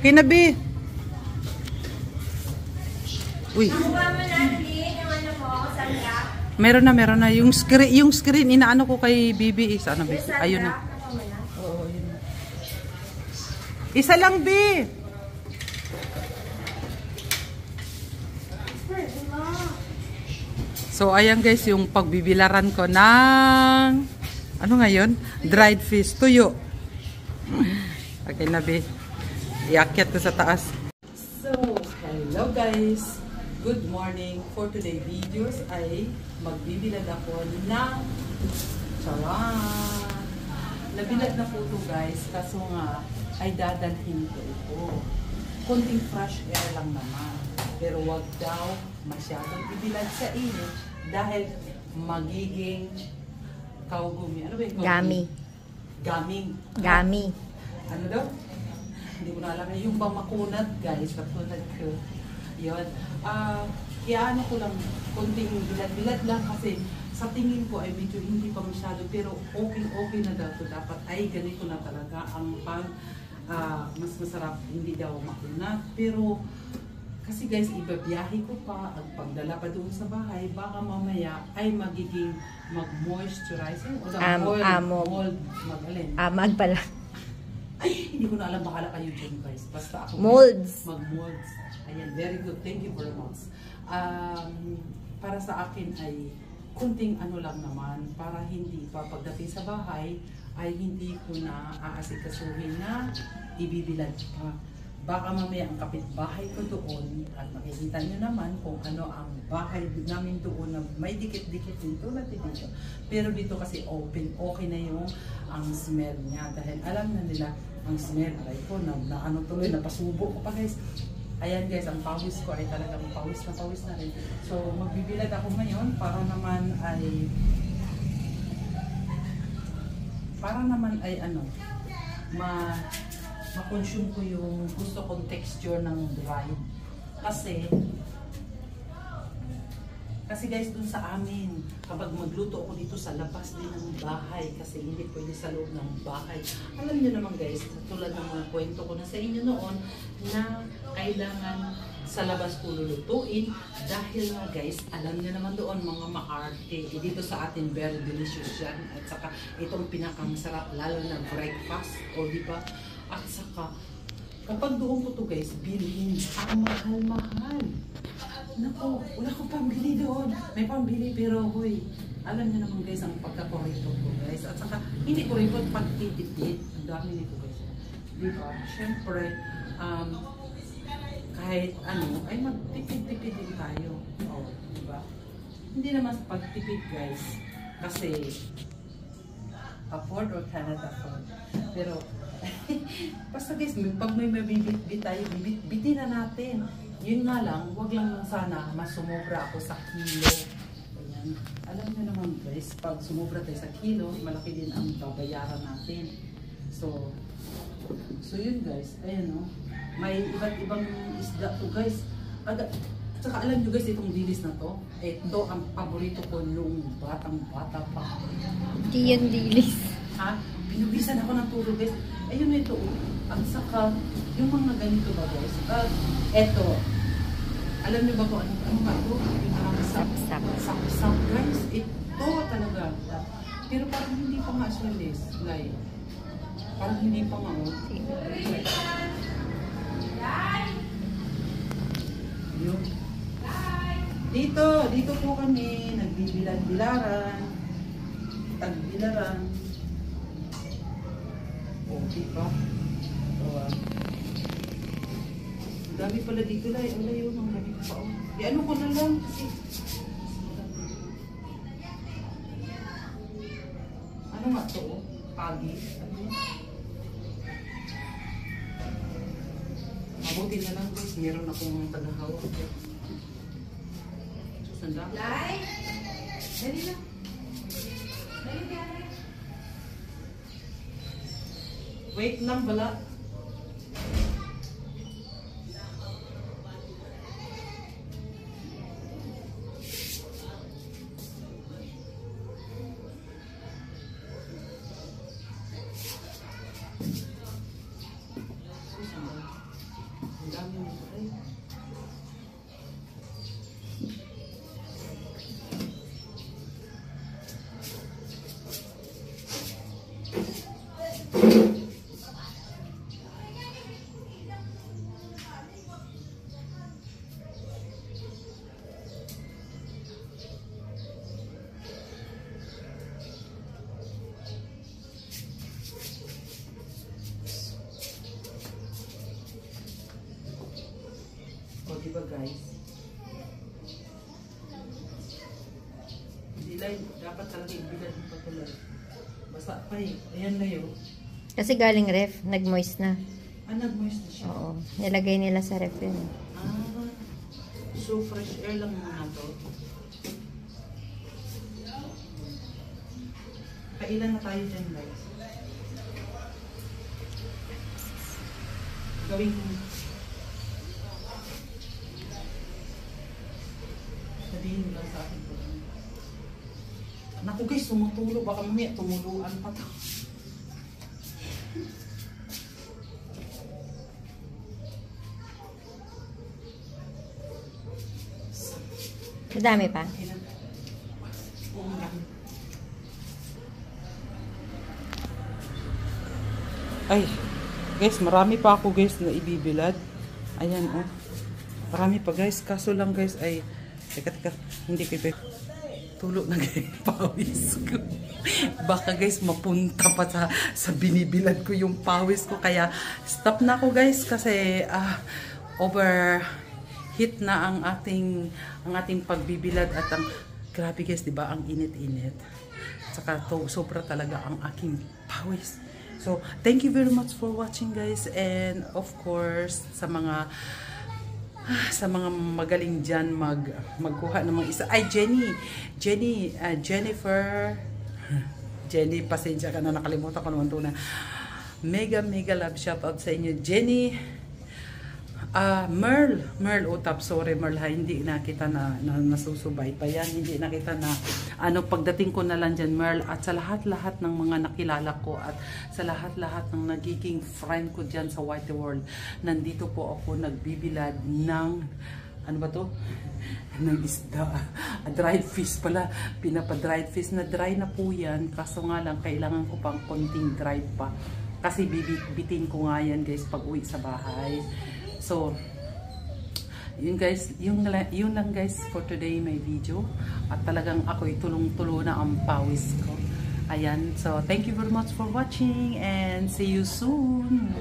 Kinabi. Uy. Meron na. Yung screen inaano ko kay Bibi is ano ba? Ayun na. Oo, yun. Isa lang, Bi. So ayan guys, yung pagbibilaran ko ng ano ngayon? Dried fish, tuyo. Okay na, Bi. Iakyat ko sa taas. So, hello guys. Good morning. For today videos ay magbibilad ako ng charan. Nabilad na po ito guys, kaso nga ay dadalhin ko ito. Konting fresh air lang naman. Pero wag daw masyadong ibilad sa init dahil magiging kaugumi. Ano ba yung kaugumi? Gami. Ano daw? Hindi ko na alam. Yung bang makunat guys, kapunad ko. Yun. Kaya ano ko lang, konting bilad-bilad lang kasi sa tingin ko ay medyo hindi pa masyado pero okay na daw to. Dapat ay ganito na talaga ang pag mas masarap, hindi daw makunat. Pero kasi guys, ibabiyahe ko pa ang pagdala pa doon sa bahay, baka mamaya ay magiging mag-moisturizing o mold, mag-alin. Amag pala. Ay, hindi ko na alam, bahala kayo dyan guys. Basta ako mag-molds. Ayan, very good. Thank you very much. Para sa akin ay kunting ano lang naman, para hindi pa pagdating sa bahay ay hindi ko na aasikasuhin na ibibilad pa. Baka mamaya ang kapitbahay ko doon at makikita nyo naman kung ano ang bahay namin doon na may dikit-dikit dito na dito. Pero dito kasi open, okay na yung ang smell niya dahil alam na nila ang smell. Aray ko, na ano tuloy, napasubo ko pa guys. Ayan guys, ang pawis ko ay talagang pawis na rin. So magbibilad ako ngayon para naman ay ano, ma-consume ko yung gusto kong texture ng dried. Kasi guys, dun sa amin, kapag magluto ako dito sa labas din ng bahay, kasi hindi pwede sa loob ng bahay. Alam niyo naman guys, tulad ng mga kwento ko na sa inyo noon, na kailangan sa labas ko lulutuin. Dahil nga guys, alam niyo naman doon mga maarte, dito sa atin very delicious yan. At saka itong pinakamasarap, lalo na breakfast, o di ba? At saka, kapag doon ko to guys, bilhin, ang mahal-mahal. Naku, wala ko pambili doon. May pambili pero hoy, alam niyo naman guys ang pagkakorito ko guys. At saka, hindi ko rin po pagtitipid. Ang dami nito guys. Diba? Siyempre, kahit ano, ay magtipid-tipid din tayo. Oh, diba? Hindi naman sa pagtipid guys. Kasi, afford or cannot afford. Pero, basta guys, pag may mabibit tayo, bitin na natin. Yun nga lang, wag lang sana masumobra ako sa kilo. Ayan. Alam niyo naman guys, pag sumobra tayo sa kilo, malaki din ang babayaran natin. So yun guys, ayan o. May iba't ibang isda to guys. Tsaka alam nyo guys, itong dilis na to, ito ang paborito ko nung batang-bata pa. Di yan dilis. Ha? Binubisan ako ng tulo guys. Ayun na ito. At saka, yung mga ganito ba guys? Eto. Alam niyo ba kung ano ba ito? Sapsap guys. Ito talaga. Pero parang hindi pa nga siya like. Parang hindi pa nga. Yun. Dito po kami. Nagbibilan-bilaran. Tagbilaran. O, diba? So, dami pala dito lang. Wala yun. Ang dami pa. Ano ko na lang kasi. Ano nga to? Pagi. Ano? Mabuti na lang guys. Meron akong tagahawak. Susanda. Dali lang. Wait lang bala. Dilay, dapat talaga ibilad ng patuloy. Basta pa eh. Ayan na yun. Kasi galing ref, nag-moist na. Nag-moist na siya. Oo. Nilagay nila sa ref yun. So fresh air lang muna to. Kailan na tayo dyan, guys? Gawin ko. Sabihin lang sa akin po. Naku guys, tumutulo. Baka mamaya tumuluan pa to. Madami pa. Ay, guys, marami pa ako guys na ibibilad. Ayan, oh. Marami pa guys. Kaso lang guys ay, teka, hindi ko tulo na guys, pawis ko. Baka guys, mapunta pa sa binibilad ko yung pawis ko. Kaya, stop na ako guys kasi overheat na ang ating pagbibilad at ang, grabe guys, diba, ang init-init. Saka to, sobra talaga ang aking pawis. So, thank you very much for watching guys, and of course sa mga magaling dyan magkuha ng mga isa. Ay, Jennifer, Jenny, pasensya ka na, nakalimutan ko naman ito na. Mega love shout out sa inyo, Jenny. Merl Utap, sorry Merl ha, hindi na kita na nasusubay pa yan, hindi na kita na pagdating ko na lang dyan Merl, at sa lahat ng mga nakilala ko at sa lahat ng nagiging friend ko dyan sa White World, nandito po ako nagbibilad ng ano ba to? Ng isda. Dried fish pala. Pinapa-dried fish na dry na po yan, kaso nga lang kailangan ko pang konting dried pa kasi bibitin ko nga yan guys pag uwi sa bahay. So, yun guys, yun lang guys for today my video. At talagang ako'y tulong-tulo na ang pawis ko. Ayan, so thank you very much for watching and see you soon.